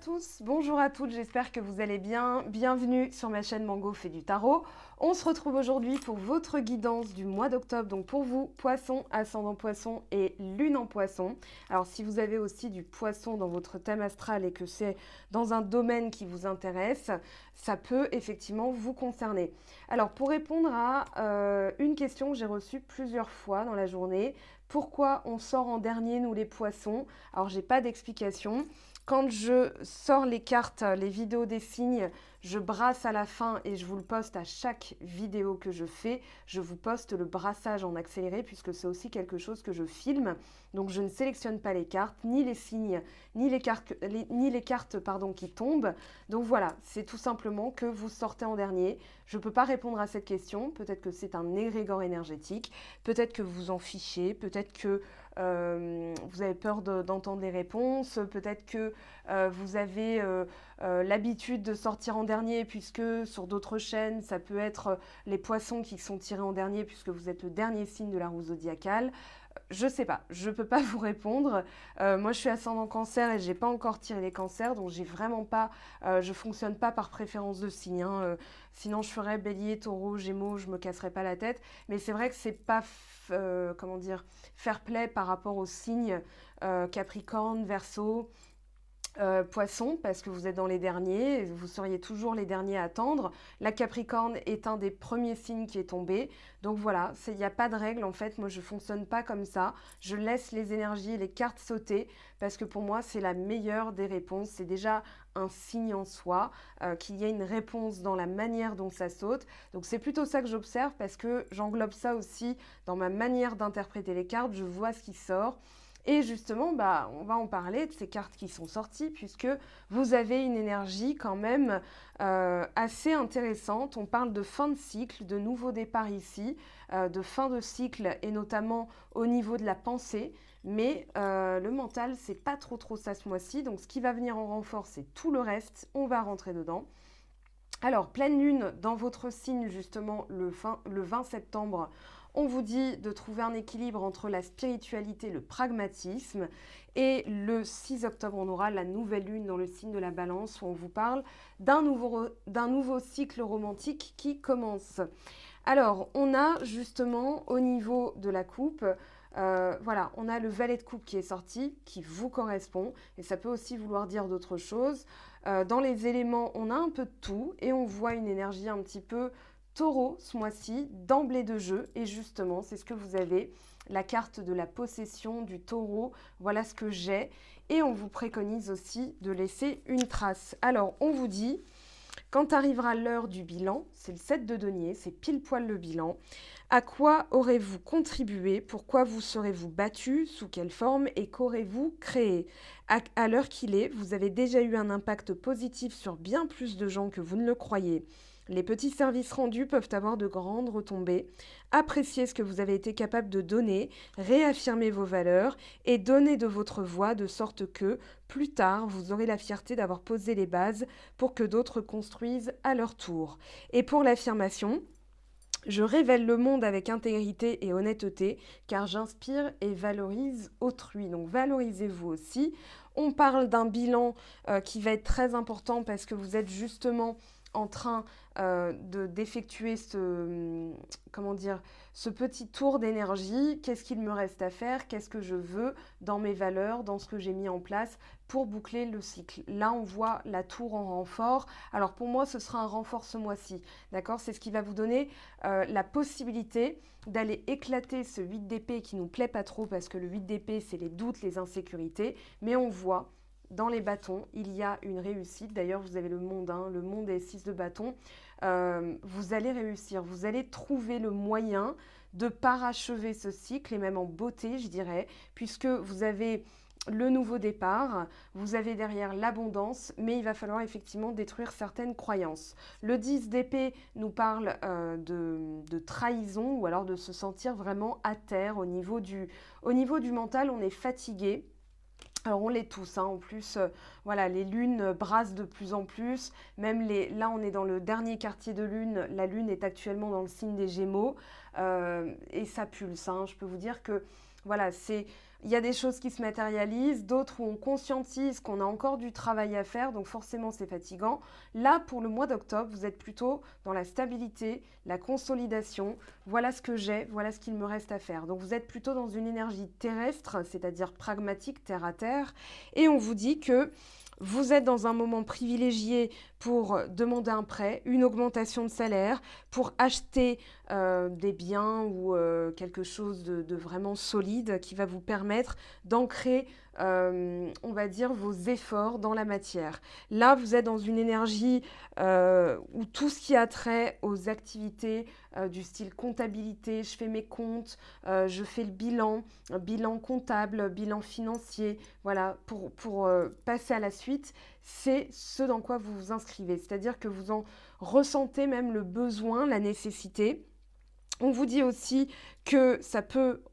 tous, bonjour à toutes, j'espère que vous allez bien. Bienvenue sur ma chaîne Mango fait du tarot. On se retrouve aujourd'hui pour votre guidance du mois d'octobre, donc pour vous, poisson, ascendant poisson et lune en poisson. Alors si vous avez aussi du poisson dans votre thème astral et que c'est dans un domaine qui vous intéresse, ça peut effectivement vous concerner. Alors pour répondre à une question que j'ai reçue plusieurs fois dans la journée, pourquoi on sort en dernier nous les poissons? Alors j'ai pas d'explication. Quand je sors les cartes, les vidéos des signes, je brasse à la fin et je vous le poste à chaque vidéo que je fais. Je vous poste le brassage en accéléré puisque c'est aussi quelque chose que je filme. Donc je ne sélectionne pas les cartes, ni les signes, ni les cartes qui tombent. Donc voilà, c'est tout simplement que vous sortez en dernier. Je ne peux pas répondre à cette question. Peut-être que c'est un égrégore énergétique. Peut-être que vous vous en fichez. Peut-être que vous avez peur d'entendre les réponses. Peut-être que vous avez l'habitude de sortir en dernier puisque sur d'autres chaînes, ça peut être les poissons qui sont tirés en dernier puisque vous êtes le dernier signe de la roue zodiacale. Je sais pas, je peux pas vous répondre. Moi, je suis ascendant cancer et j'ai pas encore tiré les cancers, donc j'ai vraiment pas, je fonctionne pas par préférence de signe. Hein. Sinon, je ferais bélier, taureau, gémeaux, je me casserais pas la tête. Mais c'est vrai que c'est pas, comment dire, fair play par rapport aux signes Capricorne, Verseau. Poisson, parce que vous êtes dans les derniers, vous seriez toujours les derniers à attendre. La Capricorne est un des premiers signes qui est tombé. Donc voilà, il n'y a pas de règle en fait. Moi, je ne fonctionne pas comme ça. Je laisse les énergies et les cartes sauter parce que pour moi, c'est la meilleure des réponses. C'est déjà un signe en soi, qu'il y ait une réponse dans la manière dont ça saute. Donc c'est plutôt ça que j'observe parce que j'englobe ça aussi dans ma manière d'interpréter les cartes. Je vois ce qui sort. Et justement, on va en parler de ces cartes qui sont sorties, puisque vous avez une énergie quand même assez intéressante. On parle de fin de cycle, de nouveau départ ici, de fin de cycle, et notamment au niveau de la pensée. Mais le mental, c'est pas trop ça ce mois-ci. Donc ce qui va venir en renfort, c'est tout le reste. On va rentrer dedans. Alors, pleine lune dans votre signe, justement, le 20 septembre, on vous dit de trouver un équilibre entre la spiritualité, le pragmatisme. Et le 6 octobre, on aura la nouvelle lune dans le signe de la balance où on vous parle d'un nouveau cycle romantique qui commence. Alors, on a justement au niveau de la coupe, voilà, on a le valet de coupe qui est sorti, qui vous correspond, et ça peut aussi vouloir dire d'autres choses. Dans les éléments, on a un peu de tout, et on voit une énergie un petit peu taureau ce mois-ci, d'emblée de jeu, et justement, c'est ce que vous avez, la carte de la possession du taureau, voilà ce que j'ai, et on vous préconise aussi de laisser une trace. Alors, on vous dit... Quand arrivera l'heure du bilan, c'est le 7 de denier, c'est pile poil le bilan. À quoi aurez-vous contribué? Pourquoi vous serez-vous battu? Sous quelle forme? Et qu'aurez-vous créé? À l'heure qu'il est, vous avez déjà eu un impact positif sur bien plus de gens que vous ne le croyez. Les petits services rendus peuvent avoir de grandes retombées. Appréciez ce que vous avez été capable de donner, réaffirmez vos valeurs et donnez de votre voix de sorte que, plus tard, vous aurez la fierté d'avoir posé les bases pour que d'autres construisent à leur tour. Et pour l'affirmation, je révèle le monde avec intégrité et honnêteté, car j'inspire et valorise autrui. Donc valorisez-vous aussi. On parle d'un bilan qui va être très important parce que vous êtes justement en train d'effectuer ce petit tour d'énergie. Qu'est-ce qu'il me reste à faire? Qu'est-ce que je veux dans mes valeurs, dans ce que j'ai mis en place pour boucler le cycle? Là, on voit la tour en renfort. Alors pour moi, ce sera un renfort ce mois-ci. D'accord? C'est ce qui va vous donner la possibilité d'aller éclater ce 8 d'épée qui nous plaît pas trop parce que le 8 d'épée, c'est les doutes, les insécurités. Mais on voit dans les bâtons, il y a une réussite. D'ailleurs, vous avez le monde, hein, le monde est 6 de bâton. Vous allez réussir, vous allez trouver le moyen de parachever ce cycle, et même en beauté, je dirais, puisque vous avez le nouveau départ, vous avez derrière l'abondance, mais il va falloir effectivement détruire certaines croyances. Le 10 d'épée nous parle de trahison, ou alors de se sentir vraiment à terre au niveau du mental. On est fatigué. Alors on l'est tous, hein. En plus, voilà, les lunes brassent de plus en plus. Même là, on est dans le dernier quartier de lune. La lune est actuellement dans le signe des Gémeaux et ça pulse. Hein. Je peux vous dire que voilà, c'est il y a des choses qui se matérialisent, d'autres où on conscientise qu'on a encore du travail à faire, donc forcément c'est fatigant. Là, pour le mois d'octobre, vous êtes plutôt dans la stabilité, la consolidation. Voilà ce que j'ai, voilà ce qu'il me reste à faire. Donc vous êtes plutôt dans une énergie terrestre, c'est-à-dire pragmatique, terre à terre. Et on vous dit que vous êtes dans un moment privilégié pour demander un prêt, une augmentation de salaire, pour acheter des biens ou quelque chose de vraiment solide qui va vous permettre d'ancrer, on va dire, vos efforts dans la matière. Là, vous êtes dans une énergie où tout ce qui a trait aux activités du style comptabilité, je fais mes comptes, je fais le bilan, bilan comptable, bilan financier, voilà, pour passer à la suite, c'est ce dans quoi vous vous inscrivez. C'est-à-dire que vous en ressentez même le besoin, la nécessité. On vous dit aussi que ça peut,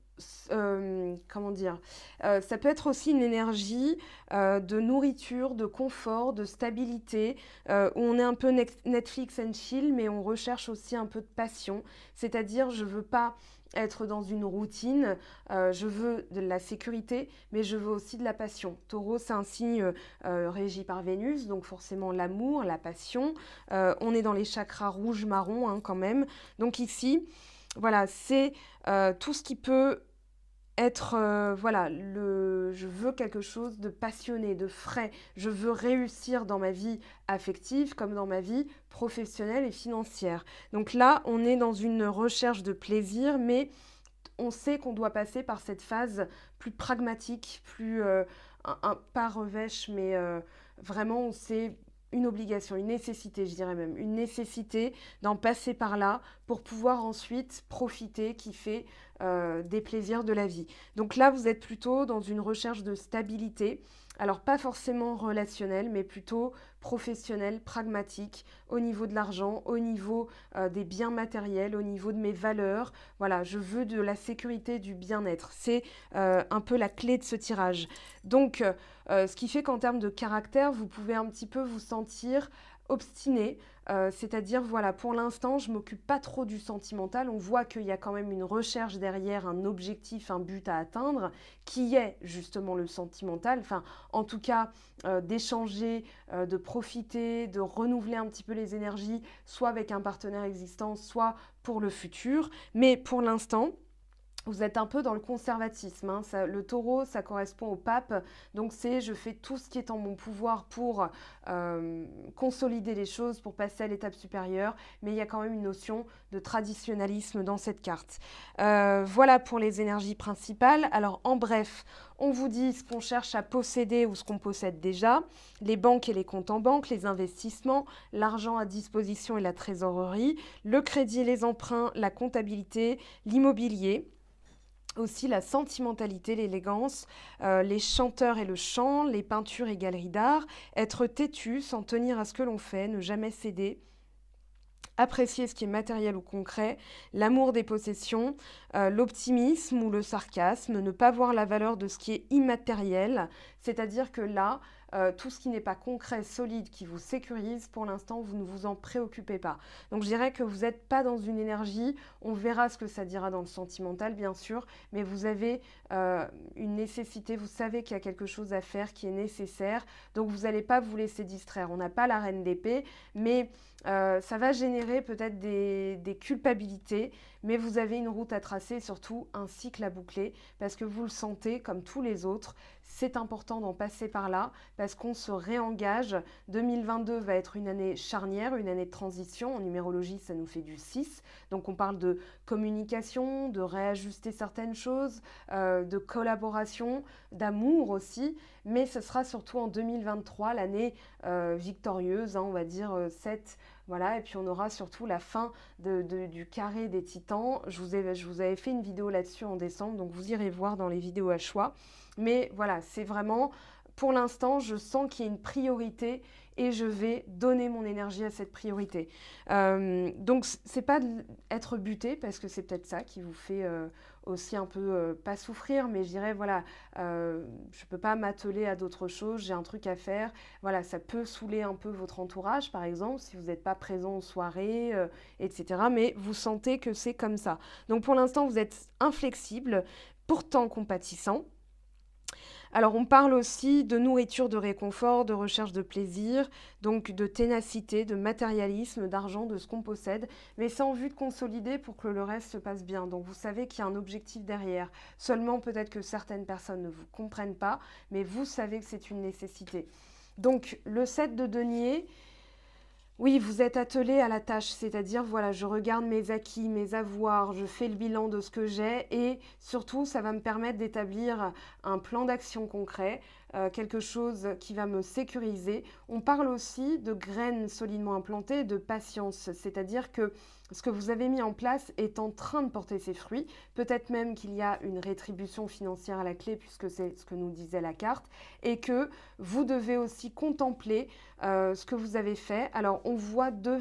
comment dire, ça peut être aussi une énergie de nourriture, de confort, de stabilité, où on est un peu Netflix and chill, mais on recherche aussi un peu de passion. C'est-à-dire, je veux pas être dans une routine, je veux de la sécurité, mais je veux aussi de la passion. Taureau, c'est un signe régi par Vénus, donc forcément l'amour, la passion. On est dans les chakras rouge-marron hein, quand même. Donc ici, voilà, c'est tout ce qui peut être, voilà, je veux quelque chose de passionné, de frais. Je veux réussir dans ma vie affective comme dans ma vie professionnelle et financière. Donc là, on est dans une recherche de plaisir, mais on sait qu'on doit passer par cette phase plus pragmatique, plus, pas revêche, mais vraiment, on sait une obligation, une nécessité, je dirais même, une nécessité d'en passer par là pour pouvoir ensuite profiter, kiffer des plaisirs de la vie. Donc là, vous êtes plutôt dans une recherche de stabilité, alors pas forcément relationnelle, mais plutôt professionnelle, pragmatique, au niveau de l'argent, au niveau des biens matériels, au niveau de mes valeurs. Voilà, je veux de la sécurité, du bien-être. C'est un peu la clé de ce tirage. Donc, ce qui fait qu'en termes de caractère, vous pouvez un petit peu vous sentir obstiné, c'est-à-dire, voilà, pour l'instant, je ne m'occupe pas trop du sentimental. On voit qu'il y a quand même une recherche derrière, un objectif, un but à atteindre, qui est justement le sentimental. Enfin, en tout cas, d'échanger, de profiter, de renouveler un petit peu les énergies, soit avec un partenaire existant, soit pour le futur. Mais pour l'instant, vous êtes un peu dans le conservatisme. Hein. Le taureau, ça correspond au pape. Donc c'est je fais tout ce qui est en mon pouvoir pour consolider les choses, pour passer à l'étape supérieure. Mais il y a quand même une notion de traditionnalisme dans cette carte. Voilà pour les énergies principales. Alors en bref, on vous dit ce qu'on cherche à posséder ou ce qu'on possède déjà. Les banques et les comptes en banque, les investissements, l'argent à disposition et la trésorerie, le crédit et les emprunts, la comptabilité, l'immobilier. Aussi la sentimentalité, l'élégance, les chanteurs et le chant, les peintures et galeries d'art, être têtu, s'en tenir à ce que l'on fait, ne jamais céder, apprécier ce qui est matériel ou concret, l'amour des possessions, l'optimisme ou le sarcasme, ne pas voir la valeur de ce qui est immatériel, c'est-à-dire que là, tout ce qui n'est pas concret, solide, qui vous sécurise, pour l'instant, vous ne vous en préoccupez pas. Donc je dirais que vous n'êtes pas dans une énergie, on verra ce que ça dira dans le sentimental, bien sûr, mais vous avez une nécessité, vous savez qu'il y a quelque chose à faire qui est nécessaire, donc vous n'allez pas vous laisser distraire. On n'a pas la reine d'épée, mais ça va générer peut-être des culpabilités, mais vous avez une route à tracer et surtout un cycle à boucler parce que vous le sentez comme tous les autres. C'est important d'en passer par là parce qu'on se réengage. 2022 va être une année charnière, une année de transition. En numérologie, ça nous fait du 6. Donc on parle de communication, de réajuster certaines choses, de collaboration, d'amour aussi. Mais ce sera surtout en 2023, l'année victorieuse, hein, on va dire 7. Voilà, et puis on aura surtout la fin du carré des titans. Je vous avais fait une vidéo là-dessus en décembre, donc vous irez voir dans les vidéos à choix. Mais voilà, c'est vraiment, pour l'instant, je sens qu'il y a une priorité et je vais donner mon énergie à cette priorité. Donc, c'est pas être buté, parce que c'est peut-être ça qui vous fait aussi un peu, pas souffrir, mais je dirais, voilà, je peux pas m'atteler à d'autres choses, j'ai un truc à faire. Voilà, ça peut saouler un peu votre entourage, par exemple, si vous n'êtes pas présent aux soirées, etc. Mais vous sentez que c'est comme ça. Donc, pour l'instant, vous êtes inflexible, pourtant compatissant. Alors, on parle aussi de nourriture, de réconfort, de recherche de plaisir, donc de ténacité, de matérialisme, d'argent, de ce qu'on possède, mais c'est en vue de consolider pour que le reste se passe bien. Donc, vous savez qu'il y a un objectif derrière. Seulement, peut-être que certaines personnes ne vous comprennent pas, mais vous savez que c'est une nécessité. Donc, le 7 de denier, oui, vous êtes attelé à la tâche, c'est-à-dire, voilà, je regarde mes acquis, mes avoirs, je fais le bilan de ce que j'ai et surtout, ça va me permettre d'établir un plan d'action concret, quelque chose qui va me sécuriser. On parle aussi de graines solidement implantées, de patience, c'est-à-dire que ce que vous avez mis en place est en train de porter ses fruits. Peut-être même qu'il y a une rétribution financière à la clé, puisque c'est ce que nous disait la carte, et que vous devez aussi contempler ce que vous avez fait. Alors, on voit deux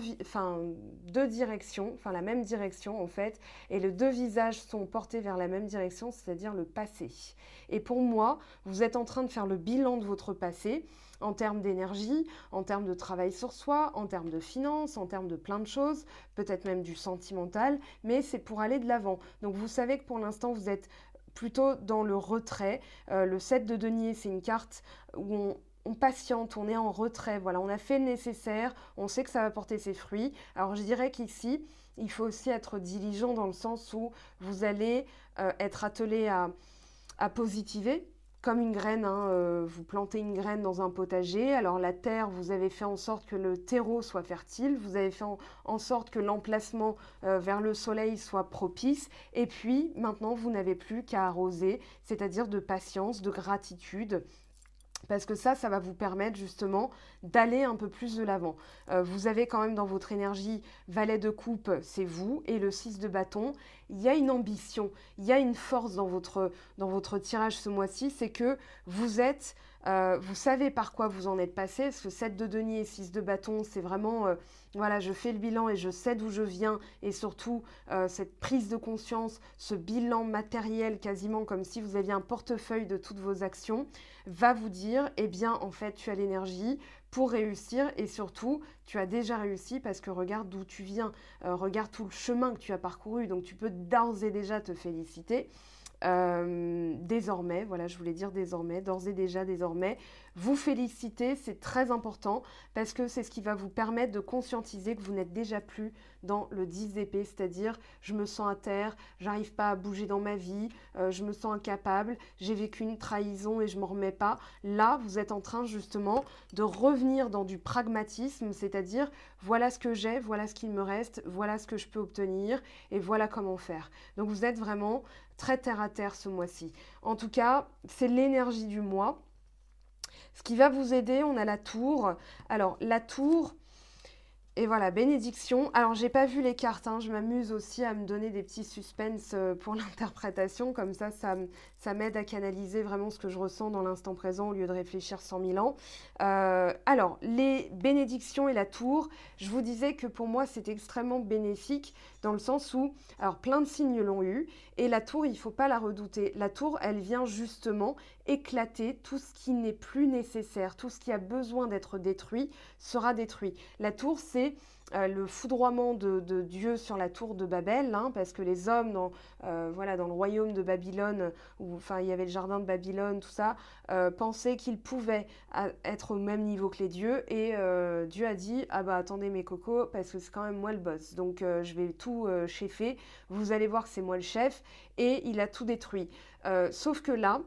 directions, enfin la même direction en fait, et les deux visages sont portés vers la même direction, c'est-à-dire le passé. Et pour moi, vous êtes en train de faire le bilan de votre passé en termes d'énergie, en termes de travail sur soi, en termes de finances, en termes de plein de choses, peut-être même du sentimental, mais c'est pour aller de l'avant. Donc vous savez que pour l'instant, vous êtes plutôt dans le retrait. Le 7 de denier, c'est une carte où on patiente, on est en retrait, voilà, on a fait le nécessaire, on sait que ça va porter ses fruits. Alors je dirais qu'ici, il faut aussi être diligent dans le sens où vous allez être attelé à positiver. Comme une graine, hein, vous plantez une graine dans un potager, alors la terre, vous avez fait en sorte que le terreau soit fertile, vous avez fait en sorte que l'emplacement vers le soleil soit propice, et puis maintenant vous n'avez plus qu'à arroser, c'est-à-dire de patience, de gratitude, parce que ça va vous permettre justement d'aller un peu plus de l'avant. Vous avez quand même dans votre énergie valet de coupe, c'est vous, et le 6 de bâton. Il y a une ambition, il y a une force dans votre tirage ce mois-ci, c'est que vous êtes, vous savez par quoi vous en êtes passé, parce que 7 de denier et 6 de bâton, c'est vraiment, voilà, je fais le bilan et je sais d'où je viens, et surtout cette prise de conscience, ce bilan matériel quasiment comme si vous aviez un portefeuille de toutes vos actions, va vous dire, eh bien, en fait, tu as l'énergie pour réussir et surtout, tu as déjà réussi parce que regarde d'où tu viens, regarde tout le chemin que tu as parcouru, donc tu peux d'ores et déjà te féliciter. Désormais, voilà, je voulais dire désormais, d'ores et déjà désormais, vous féliciter, c'est très important parce que c'est ce qui va vous permettre de conscientiser que vous n'êtes déjà plus dans le 10 d'épée, c'est-à-dire je me sens à terre, j'arrive pas à bouger dans ma vie, je me sens incapable, j'ai vécu une trahison et je m'en remets pas. Là, vous êtes en train justement de revenir dans du pragmatisme, c'est-à-dire voilà ce que j'ai, voilà ce qu'il me reste, voilà ce que je peux obtenir et voilà comment faire. Donc vous êtes vraiment très terre à terre ce mois-ci. En tout cas, c'est l'énergie du mois. Ce qui va vous aider, on a la tour. Alors, la tour, et voilà, bénédiction. Alors, j'ai pas vu les cartes, hein, je m'amuse aussi à me donner des petits suspens pour l'interprétation, comme ça m'aide à canaliser vraiment ce que je ressens dans l'instant présent au lieu de réfléchir 100 000 ans. Alors, les bénédictions et la tour, je vous disais que pour moi, c'est extrêmement bénéfique dans le sens où, alors plein de signes l'ont eu, et la tour, il ne faut pas la redouter. La tour, elle vient justement éclater tout ce qui n'est plus nécessaire, tout ce qui a besoin d'être détruit sera détruit. La tour, c'est le foudroiement de Dieu sur la tour de Babel, hein, parce que les hommes voilà, dans le royaume de Babylone, où enfin, il y avait le jardin de Babylone, tout ça, pensaient qu'ils pouvaient être au même niveau que les dieux, et Dieu a dit « Ah bah attendez mes cocos, parce que c'est quand même moi le boss, donc je vais tout cheffer, vous allez voir que c'est moi le chef », et il a tout détruit. Sauf que là,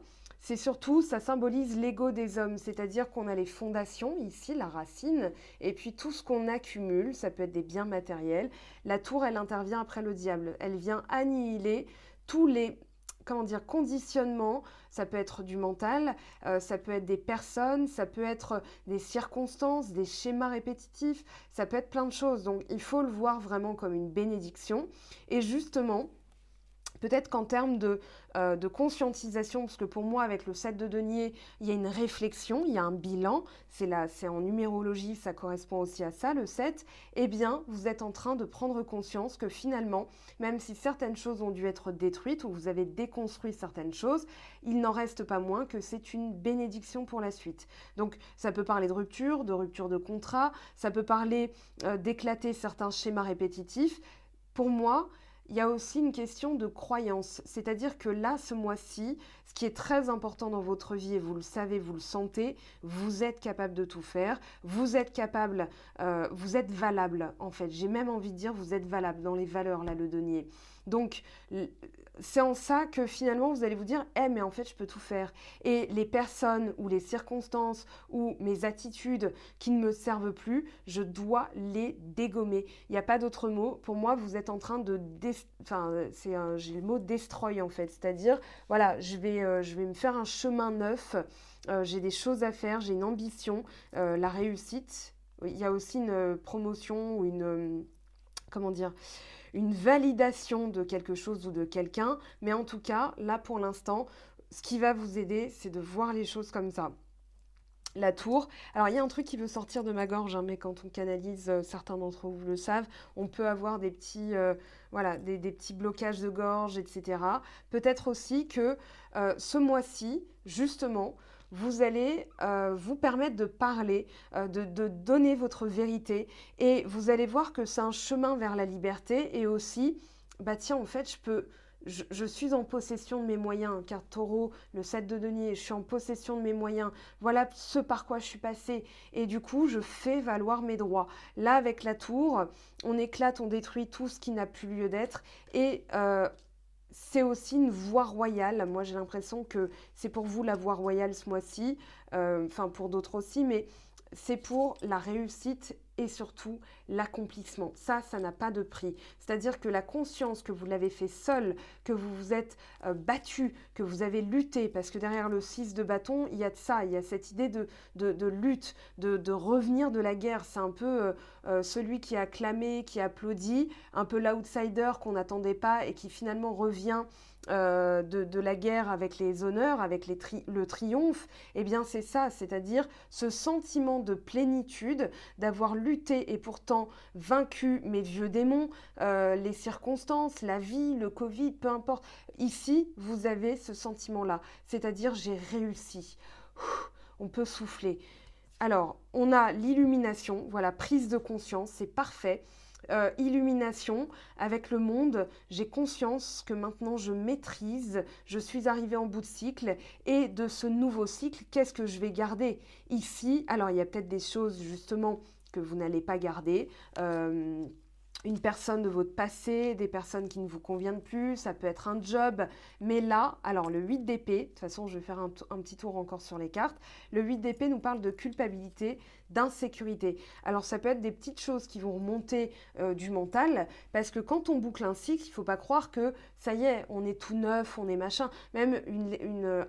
c'est surtout, ça symbolise l'ego des hommes, c'est-à-dire qu'on a les fondations, ici, la racine, et puis tout ce qu'on accumule, ça peut être des biens matériels. La tour, elle intervient après le diable. Elle vient annihiler tous les, comment dire, conditionnements. Ça peut être du mental, ça peut être des personnes, ça peut être des circonstances, des schémas répétitifs, ça peut être plein de choses. Donc, il faut le voir vraiment comme une bénédiction. Et justement, peut-être qu'en termes de conscientisation, parce que pour moi, avec le 7 de denier, il y a une réflexion, il y a un bilan, c'est en numérologie, ça correspond aussi à ça, le 7, eh bien, vous êtes en train de prendre conscience que finalement, même si certaines choses ont dû être détruites ou vous avez déconstruit certaines choses, il n'en reste pas moins que c'est une bénédiction pour la suite. Donc, ça peut parler de rupture de contrat, ça peut parler d'éclater certains schémas répétitifs. Pour moi, il y a aussi une question de croyance, c'est-à-dire que là, ce mois-ci, ce Ce qui est très important dans votre vie, et vous le savez, vous le sentez, vous êtes capable de tout faire, vous êtes capable, vous êtes valable en fait. J'ai même envie de dire, vous êtes valable dans les valeurs, là, le denier. Donc, c'est en ça que finalement, vous allez vous dire, mais en fait, je peux tout faire. Et les personnes ou les circonstances ou mes attitudes qui ne me servent plus, je dois les dégommer. Il n'y a pas d'autre mot. Pour moi, vous êtes en train de... j'ai le mot destroy en fait. C'est-à-dire, voilà, je vais me faire un chemin neuf. J'ai des choses à faire, j'ai une ambition, la réussite. Il y a aussi une promotion ou comment dire, une validation de quelque chose ou de quelqu'un. Mais en tout cas, là pour l'instant, ce qui va vous aider, c'est de voir les choses comme ça. La tour. Alors, il y a un truc qui veut sortir de ma gorge, hein, mais quand on canalise, certains d'entre vous le savent, on peut avoir des petits, voilà, des petits blocages de gorge, etc. Peut-être aussi que ce mois-ci, justement, vous allez vous permettre de parler, de donner votre vérité, et vous allez voir que c'est un chemin vers la liberté, et aussi, bah tiens, en fait, je suis en possession de mes moyens, car Taureau, le 7 de denier, je suis en possession de mes moyens, voilà ce par quoi je suis passée, et du coup, je fais valoir mes droits. Là, avec la tour, on éclate, on détruit tout ce qui n'a plus lieu d'être, et c'est aussi une voie royale. Moi, j'ai l'impression que c'est pour vous la voie royale ce mois-ci, enfin pour d'autres aussi, mais c'est pour la réussite et surtout l'accomplissement. Ça n'a pas de prix. C'est-à-dire que la conscience que vous l'avez fait seul, que vous vous êtes battu, que vous avez lutté, parce que derrière le 6 de bâton, il y a de ça, il y a cette idée de lutte, de revenir de la guerre. C'est un peu celui qui a clamé, qui applaudit, un peu l'outsider qu'on n'attendait pas et qui finalement revient de la guerre avec les honneurs, avec le triomphe. Eh bien c'est ça, c'est-à-dire ce sentiment de plénitude, d'avoir lutté et pourtant vaincu mes vieux démons, les circonstances, la vie, le Covid, peu importe. Ici, vous avez ce sentiment-là, c'est-à-dire j'ai réussi. On peut souffler. Alors, on a l'illumination, voilà, prise de conscience, c'est parfait. Illumination avec le monde, j'ai conscience que maintenant je maîtrise, je suis arrivée en bout de cycle, et de ce nouveau cycle, qu'est-ce que je vais garder ici? Alors il y a peut-être des choses justement que vous n'allez pas garder, une personne de votre passé, des personnes qui ne vous conviennent plus, ça peut être un job, mais là, alors le 8 d'épée, de toute façon je vais faire un petit tour encore sur les cartes, le 8 d'épée nous parle de culpabilité, d'insécurité. Alors ça peut être des petites choses qui vont remonter du mental, parce que quand on boucle un cycle, il ne faut pas croire que ça y est, on est tout neuf, on est machin, même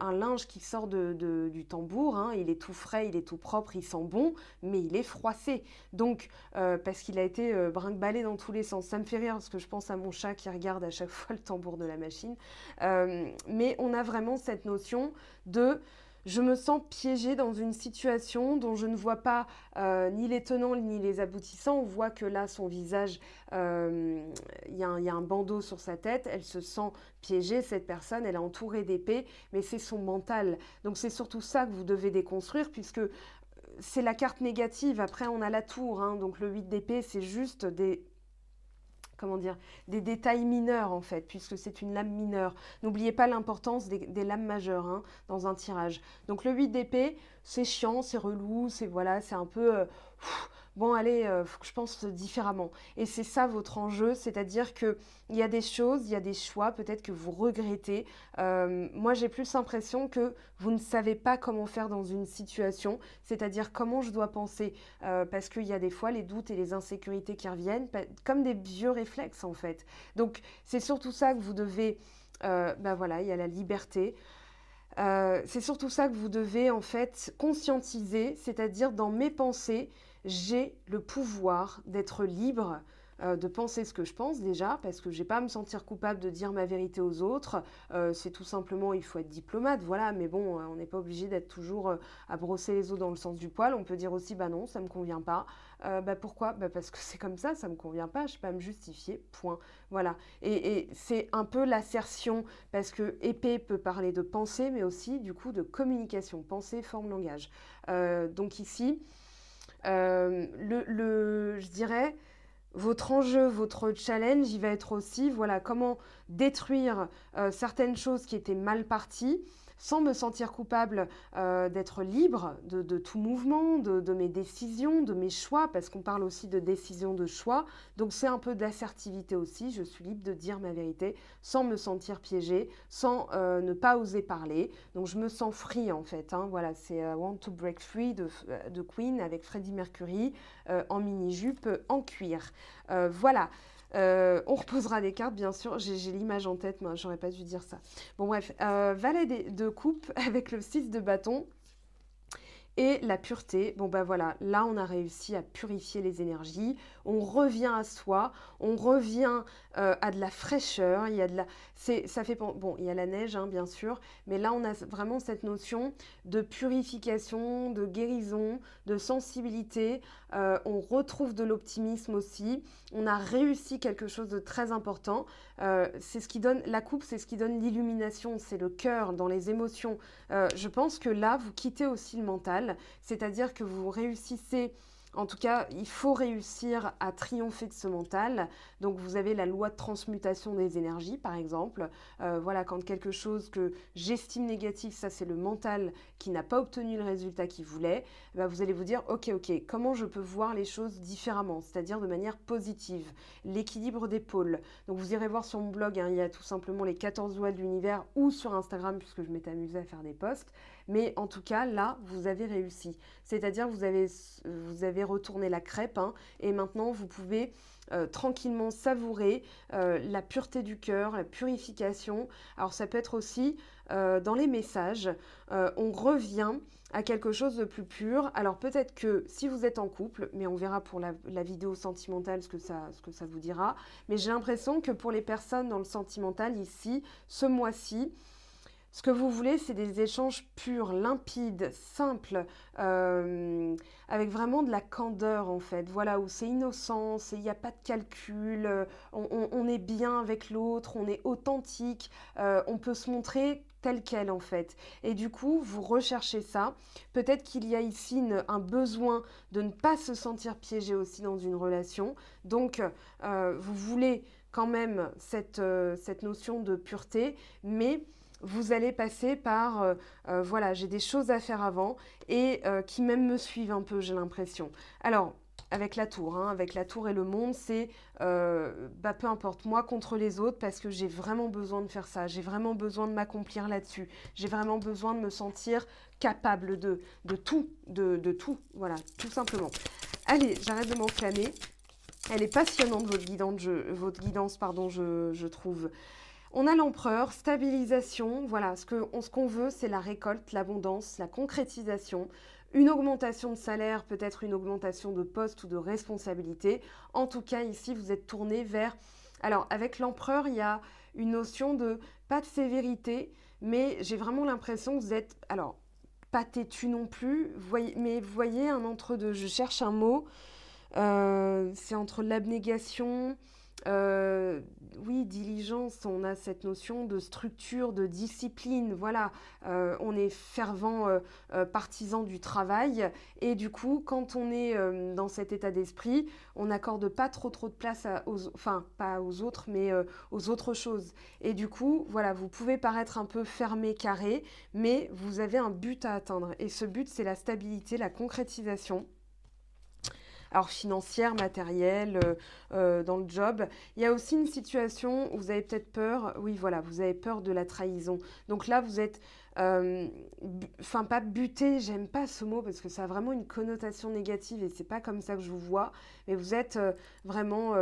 un linge qui sort du tambour, hein, il est tout frais, il est tout propre, il sent bon, mais il est froissé, donc parce qu'il a été brinque-ballé dans tous les sens. Ça me fait rire parce que je pense à mon chat qui regarde à chaque fois le tambour de la machine. Mais on a vraiment cette notion de je me sens piégée dans une situation dont je ne vois pas ni les tenants ni les aboutissants. On voit que là, son visage, il y a un bandeau sur sa tête. Elle se sent piégée, cette personne. Elle est entourée d'épées, mais c'est son mental. Donc c'est surtout ça que vous devez déconstruire, puisque c'est la carte négative. Après, on a la tour. Hein. Donc le 8 d'épée, c'est juste des détails mineurs en fait, puisque c'est une lame mineure. N'oubliez pas l'importance des lames majeures hein, dans un tirage. Donc le 8 d'épée, c'est chiant, c'est relou, c'est un peu... bon allez, faut que je pense différemment. Et c'est ça votre enjeu, c'est-à-dire qu'il y a des choses, il y a des choix peut-être que vous regrettez. Moi j'ai plus l'impression que vous ne savez pas comment faire dans une situation, c'est-à-dire comment je dois penser, parce qu'il y a des fois les doutes et les insécurités qui reviennent, comme des vieux réflexes en fait. Donc c'est surtout ça que vous devez, voilà, il y a la liberté. C'est surtout ça que vous devez en fait conscientiser, c'est-à-dire dans mes pensées, j'ai le pouvoir d'être libre, de penser ce que je pense déjà, parce que j'ai pas à me sentir coupable de dire ma vérité aux autres. C'est tout simplement, il faut être diplomate, voilà, mais bon, on n'est pas obligé d'être toujours à brosser les os dans le sens du poil. On peut dire aussi, bah non, ça me convient pas. Pourquoi? Parce que c'est comme ça me convient pas, je sais pas me justifier, point. Voilà. Et c'est un peu l'assertion, parce que épée peut parler de pensée, mais aussi du coup de communication, pensée, forme, langage. Donc ici, je dirais, votre enjeu, votre challenge, il va être aussi, voilà, comment détruire certaines choses qui étaient mal parties, sans me sentir coupable d'être libre de tout mouvement, de mes décisions, de mes choix, parce qu'on parle aussi de décision de choix. Donc c'est un peu d'assertivité aussi, je suis libre de dire ma vérité sans me sentir piégée, sans ne pas oser parler. Donc je me sens free en fait, hein. Voilà, c'est Want to Break Free de Queen avec Freddie Mercury en mini-jupe en cuir. Voilà. On reposera des cartes, bien sûr. J'ai l'image en tête, moi, j'aurais pas dû dire ça. Bon, bref. Valet de coupe avec le 6 de bâton. Et la pureté, bon ben voilà, là on a réussi à purifier les énergies, on revient à soi, on revient à de la fraîcheur, il y a de la, ça fait, bon, il y a la neige hein, bien sûr, mais là on a vraiment cette notion de purification, de guérison, de sensibilité, on retrouve de l'optimisme aussi, on a réussi quelque chose de très important, c'est ce qui donne, la coupe c'est ce qui donne l'illumination, c'est le cœur dans les émotions. Je pense que là vous quittez aussi le mental, c'est-à-dire que vous réussissez, en tout cas, il faut réussir à triompher de ce mental. Donc, vous avez la loi de transmutation des énergies, par exemple. Voilà, quand quelque chose que j'estime négatif, ça c'est le mental qui n'a pas obtenu le résultat qu'il voulait, bah, vous allez vous dire, ok, comment je peux voir les choses différemment, c'est-à-dire de manière positive, l'équilibre des pôles. Donc, vous irez voir sur mon blog, hein, il y a tout simplement les 14 lois de l'univers ou sur Instagram, puisque je m'étais amusée à faire des posts. Mais en tout cas, là, vous avez réussi. C'est-à-dire vous avez retourné la crêpe hein, et maintenant, vous pouvez tranquillement savourer la pureté du cœur, la purification. Alors, ça peut être aussi dans les messages. On revient à quelque chose de plus pur. Alors, peut-être que si vous êtes en couple, mais on verra pour la vidéo sentimentale ce que ça vous dira. Mais j'ai l'impression que pour les personnes dans le sentimental ici, ce mois-ci, ce que vous voulez, c'est des échanges purs, limpides, simples, avec vraiment de la candeur en fait. Voilà, où c'est innocent, il n'y a pas de calcul, on est bien avec l'autre, on est authentique, on peut se montrer tel quel en fait. Et du coup, vous recherchez ça. Peut-être qu'il y a ici un besoin de ne pas se sentir piégé aussi dans une relation. Donc, vous voulez quand même cette notion de pureté, mais vous allez passer par, voilà, j'ai des choses à faire avant et qui même me suivent un peu, j'ai l'impression. Alors, avec la tour, hein, avec la tour et le monde, c'est peu importe, moi contre les autres, parce que j'ai vraiment besoin de faire ça, j'ai vraiment besoin de m'accomplir là-dessus, j'ai vraiment besoin de me sentir capable de tout, de tout, voilà, tout simplement. Allez, j'arrête de m'enflammer. Elle est passionnante, votre guidance, je trouve. On a l'empereur, stabilisation, voilà, ce qu'on veut, c'est la récolte, l'abondance, la concrétisation, une augmentation de salaire, peut-être une augmentation de poste ou de responsabilité. En tout cas, ici, vous êtes tourné vers... Alors, avec l'empereur, il y a une notion de, pas de sévérité, mais j'ai vraiment l'impression que vous êtes... Alors, pas têtu non plus, mais vous voyez un entre-deux, je cherche un mot, c'est entre l'abnégation... oui, diligence, on a cette notion de structure, de discipline, voilà, on est fervent partisan du travail et du coup, quand on est dans cet état d'esprit, on n'accorde pas trop de place pas aux autres, mais aux autres choses. Et du coup, voilà, vous pouvez paraître un peu fermé, carré, mais vous avez un but à atteindre et ce but, c'est la stabilité, la concrétisation. Alors financière, matérielle, dans le job. Il y a aussi une situation où vous avez peut-être peur, oui voilà, vous avez peur de la trahison. Donc là, vous êtes, pas buté, j'aime pas ce mot parce que ça a vraiment une connotation négative et c'est pas comme ça que je vous vois, mais vous êtes vraiment...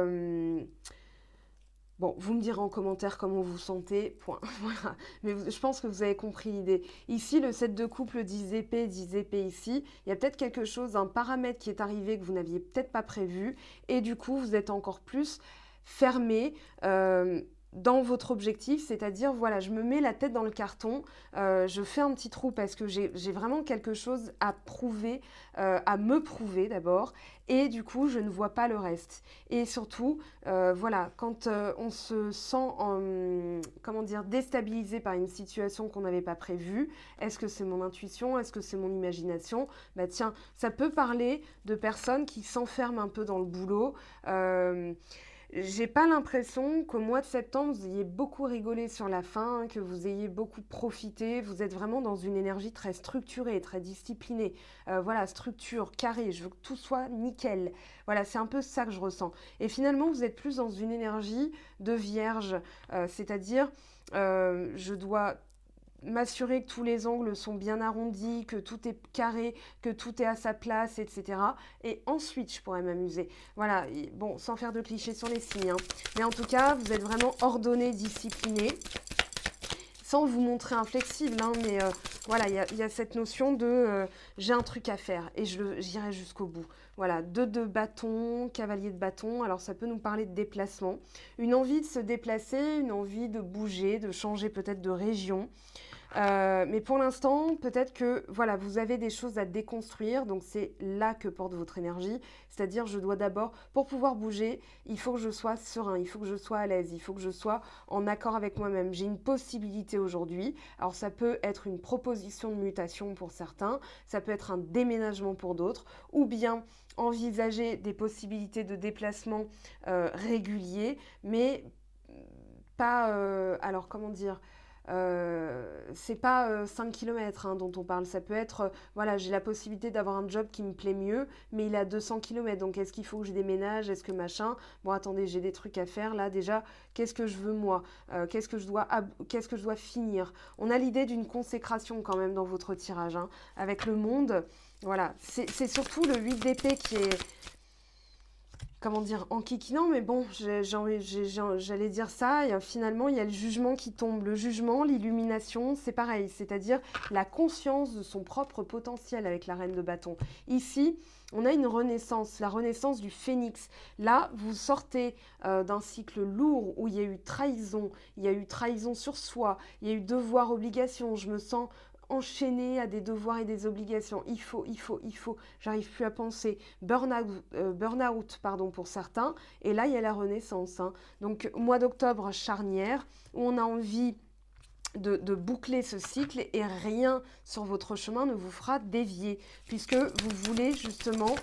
Bon, vous me direz en commentaire comment vous vous sentez, point. Voilà. Mais je pense que vous avez compris l'idée. Ici, le 7 de couple 10 épées ici. Il y a peut-être quelque chose, un paramètre qui est arrivé que vous n'aviez peut-être pas prévu. Et du coup, vous êtes encore plus fermé dans votre objectif. C'est-à-dire, voilà, je me mets la tête dans le carton, je fais un petit trou parce que j'ai vraiment quelque chose à prouver, à me prouver d'abord. Et du coup, je ne vois pas le reste. Et surtout, voilà, quand on se sent, déstabilisé par une situation qu'on n'avait pas prévue, est-ce que c'est mon intuition? Est-ce que c'est mon imagination? Bah tiens, ça peut parler de personnes qui s'enferment un peu dans le boulot. J'ai pas l'impression qu'au mois de septembre, vous ayez beaucoup rigolé sur la fin, que vous ayez beaucoup profité. Vous êtes vraiment dans une énergie très structurée, très disciplinée. Voilà, structure, carré, je veux que tout soit nickel. Voilà, c'est un peu ça que je ressens. Et finalement, vous êtes plus dans une énergie de vierge, c'est-à-dire, je dois m'assurer que tous les angles sont bien arrondis, que tout est carré, que tout est à sa place, etc. Et ensuite, je pourrais m'amuser. Voilà, bon, sans faire de clichés sur les signes, hein. Mais en tout cas, vous êtes vraiment ordonné, discipliné, sans vous montrer inflexible, hein, mais voilà, il y a cette notion de j'ai un truc à faire et j'irai jusqu'au bout. Voilà, 2 de bâton, cavalier de bâton, alors ça peut nous parler de déplacement, une envie de se déplacer, une envie de bouger, de changer peut-être de région. Mais pour l'instant, peut-être que voilà, vous avez des choses à déconstruire, donc c'est là que porte votre énergie. C'est-à-dire, je dois d'abord, pour pouvoir bouger, il faut que je sois serein, il faut que je sois à l'aise, il faut que je sois en accord avec moi-même. J'ai une possibilité aujourd'hui. Alors, ça peut être une proposition de mutation pour certains, ça peut être un déménagement pour d'autres, ou bien envisager des possibilités de déplacement réguliers, mais pas, alors comment dire, c'est pas 5 km dont on parle, ça peut être, voilà, j'ai la possibilité d'avoir un job qui me plaît mieux, mais il est à 200 km, donc est-ce qu'il faut que je déménage, est-ce que machin, bon attendez, j'ai des trucs à faire, là déjà, qu'est-ce que je veux moi, qu'est-ce que je dois finir. On a l'idée d'une consécration quand même dans votre tirage, hein, avec le monde, voilà, c'est surtout le 8 d'épée qui est comment dire, en kikinant, mais bon, j'allais dire ça, et finalement, il y a le jugement qui tombe. Le jugement, l'illumination, c'est pareil, c'est-à-dire la conscience de son propre potentiel avec la reine de bâton. Ici, on a une renaissance, la renaissance du phénix. Là, vous sortez d'un cycle lourd où il y a eu trahison sur soi, il y a eu devoir, obligation, je me sens enchaîné à des devoirs et des obligations. Il faut. J'arrive plus à penser. Burn-out, pardon, pour certains. Et là, il y a la renaissance, hein. Donc, mois d'octobre charnière, où on a envie de boucler ce cycle et rien sur votre chemin ne vous fera dévier, puisque vous voulez justement...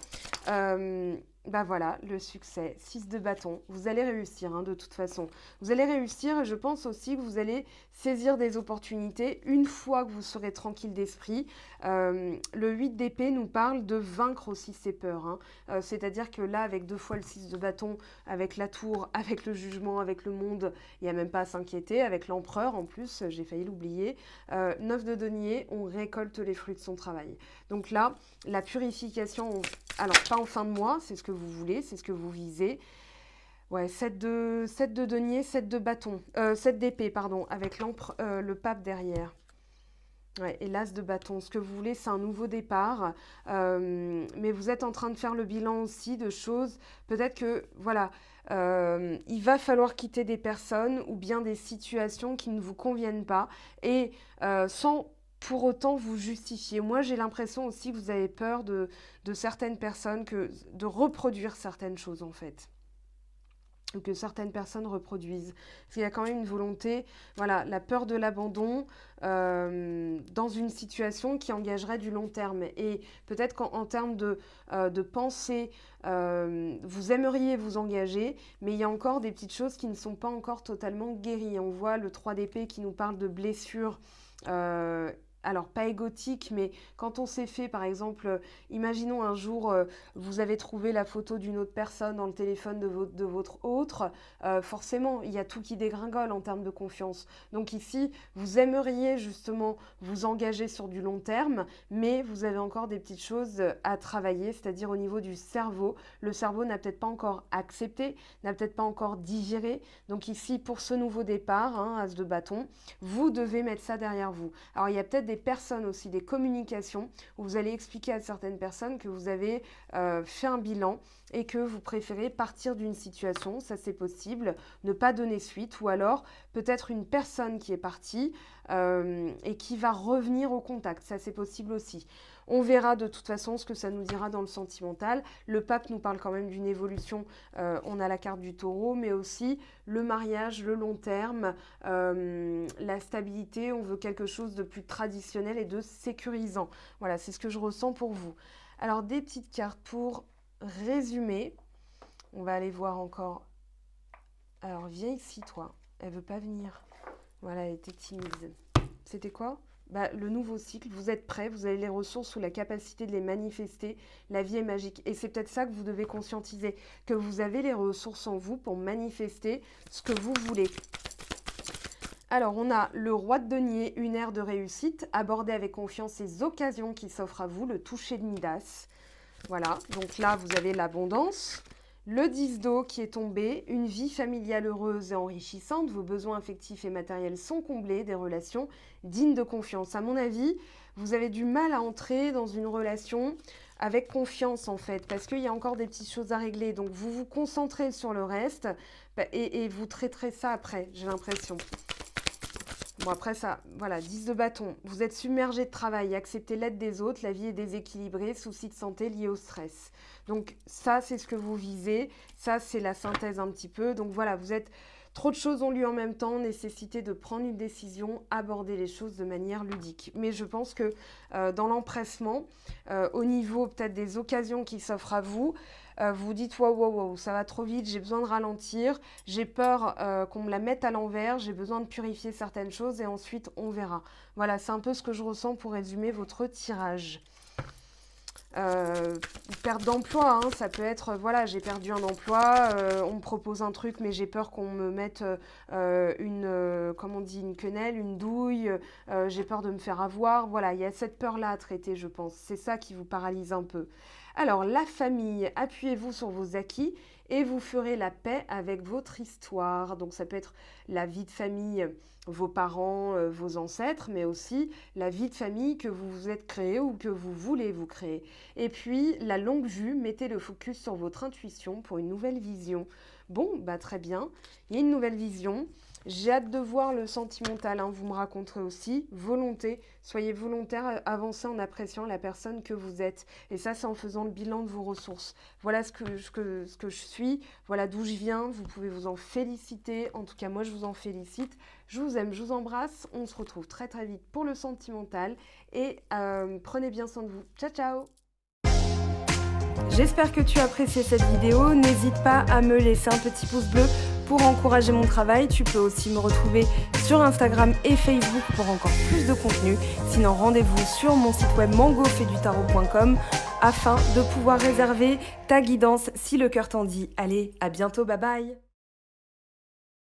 bah voilà, le succès, 6 de bâton, vous allez réussir, hein, de toute façon. Vous allez réussir et je pense aussi que vous allez saisir des opportunités une fois que vous serez tranquille d'esprit. Le 8 d'épée nous parle de vaincre aussi ses peurs, hein. C'est-à-dire que là, avec 2 fois le 6 de bâton, avec la tour, avec le jugement, avec le monde, il n'y a même pas à s'inquiéter. Avec l'empereur, en plus, j'ai failli l'oublier. 9 de denier, on récolte les fruits de son travail. Donc là, la purification, alors pas en fin de mois, c'est ce que vous voulez, c'est ce que vous visez. Ouais, 7 de denier, 7 de bâton, 7 d'épée, pardon, avec le pape derrière. Ouais, et l'as de bâton. Ce que vous voulez, c'est un nouveau départ. Mais vous êtes en train de faire le bilan aussi de choses. Peut-être que, voilà, il va falloir quitter des personnes ou bien des situations qui ne vous conviennent pas. Et sans pour autant vous justifier. Moi, j'ai l'impression aussi que vous avez peur de certaines personnes, de reproduire certaines choses, en fait. Ou que certaines personnes reproduisent. Parce qu'il y a quand même une volonté, voilà, la peur de l'abandon dans une situation qui engagerait du long terme. Et peut-être qu'en termes de pensée, vous aimeriez vous engager, mais il y a encore des petites choses qui ne sont pas encore totalement guéries. On voit le 3 d'épée qui nous parle de blessures. Alors, pas égotique, mais quand on s'est fait, par exemple, imaginons un jour, vous avez trouvé la photo d'une autre personne dans le téléphone de votre autre, forcément, il y a tout qui dégringole en termes de confiance. Donc ici, vous aimeriez justement vous engager sur du long terme, mais vous avez encore des petites choses à travailler, c'est-à-dire au niveau du cerveau. Le cerveau n'a peut-être pas encore accepté, n'a peut-être pas encore digéré. Donc ici, pour ce nouveau départ, hein, as de bâton, vous devez mettre ça derrière vous. Alors, il y a peut-être des personnes aussi, des communications, où vous allez expliquer à certaines personnes que vous avez fait un bilan et que vous préférez partir d'une situation, ça c'est possible, ne pas donner suite, ou alors peut-être une personne qui est partie et qui va revenir au contact, ça c'est possible aussi. On verra de toute façon ce que ça nous dira dans le sentimental. Le pape nous parle quand même d'une évolution. On a la carte du taureau, mais aussi le mariage, le long terme, la stabilité. On veut quelque chose de plus traditionnel et de sécurisant. Voilà, c'est ce que je ressens pour vous. Alors, des petites cartes pour résumer. On va aller voir encore Alors, viens ici, toi. Elle veut pas venir. Voilà, elle était timide. C'était quoi? Le nouveau cycle, vous êtes prêts, vous avez les ressources ou la capacité de les manifester. La vie est magique. Et c'est peut-être ça que vous devez conscientiser, que vous avez les ressources en vous pour manifester ce que vous voulez. Alors, on a le roi de denier, une ère de réussite. Abordez avec confiance les occasions qui s'offrent à vous, le toucher de Midas. Voilà, donc là, vous avez l'abondance. Le 10 d'eau qui est tombé, une vie familiale heureuse et enrichissante. Vos besoins affectifs et matériels sont comblés, des relations dignes de confiance. À mon avis, vous avez du mal à entrer dans une relation avec confiance en fait, parce qu'il y a encore des petites choses à régler. Donc, vous vous concentrez sur le reste et vous traiterez ça après, j'ai l'impression. Bon, après ça, voilà, 10 de bâton. Vous êtes submergé de travail, acceptez l'aide des autres, la vie est déséquilibrée, soucis de santé liés au stress. Donc ça, c'est ce que vous visez. Ça, c'est la synthèse un petit peu. Donc voilà, vous êtes... Trop de choses ont lieu en même temps, nécessité de prendre une décision, aborder les choses de manière ludique. Mais je pense que dans l'empressement, au niveau peut-être des occasions qui s'offrent à vous, vous dites wow, ça va trop vite, j'ai besoin de ralentir, j'ai peur qu'on me la mette à l'envers, j'ai besoin de purifier certaines choses et ensuite on verra. Voilà, c'est un peu ce que je ressens pour résumer votre tirage. Perte d'emploi, hein, ça peut être, voilà, j'ai perdu un emploi, on me propose un truc, mais j'ai peur qu'on me mette comment on dit, une quenelle, une douille, j'ai peur de me faire avoir. Voilà, il y a cette peur-là à traiter, je pense. C'est ça qui vous paralyse un peu. Alors, la famille, appuyez-vous sur vos acquis et vous ferez la paix avec votre histoire. Donc, ça peut être la vie de famille, vos parents, vos ancêtres, mais aussi la vie de famille que vous vous êtes créée ou que vous voulez vous créer. Et puis, la longue vue, mettez le focus sur votre intuition pour une nouvelle vision. Bon, très bien, il y a une nouvelle vision. J'ai hâte de voir le sentimental, hein, vous me raconterez aussi. Volonté, soyez volontaire, avancez en appréciant la personne que vous êtes. Et ça, c'est en faisant le bilan de vos ressources. Voilà ce que je suis, voilà d'où je viens, vous pouvez vous en féliciter. En tout cas, moi, je vous en félicite. Je vous aime, je vous embrasse. On se retrouve très très vite pour le sentimental. Et prenez bien soin de vous. Ciao, ciao! J'espère que tu as apprécié cette vidéo. N'hésite pas à me laisser un petit pouce bleu pour encourager mon travail. Tu peux aussi me retrouver sur Instagram et Facebook pour encore plus de contenu. Sinon, rendez-vous sur mon site web mangofetdutarot.com afin de pouvoir réserver ta guidance si le cœur t'en dit. Allez, à bientôt, bye bye!